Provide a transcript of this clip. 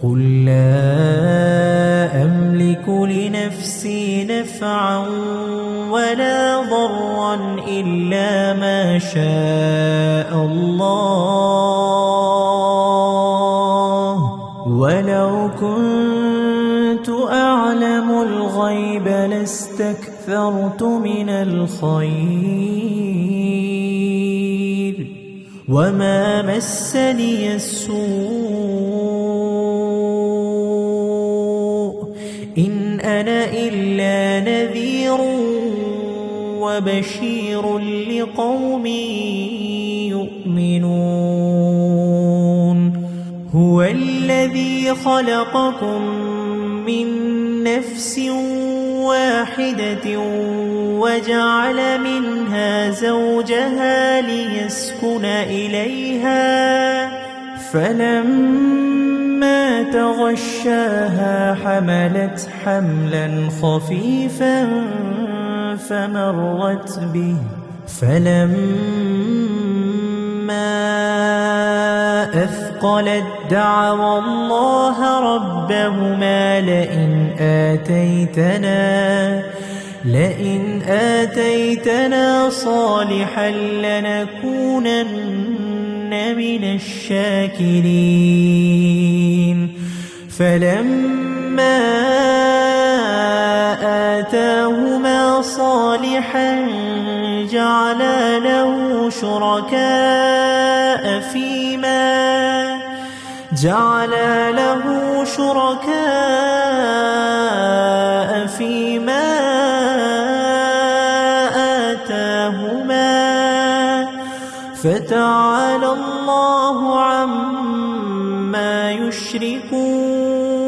قل لا أملك لنفسي نفعا ولا ضرا إلا ما شاء الله ولو كنت أعلم الغيب لاستكثرت من الخير وما مسني السوء إن أنا إلا نذير وبشير لقوم يؤمنون هو الذي خلقكم من نفس واحدة وجعل منها زوجها ليسكن إليها فلما تغشاها حملت حملا خفيفا فمرت به فلما أثقلت دعوا الله ربهما لئن آتيتنا صالحا لنكونن من الشاكرين فلما آتاهما صالحا جعلا له شركاء فيما آتاهما فتعالى الله عما يشركون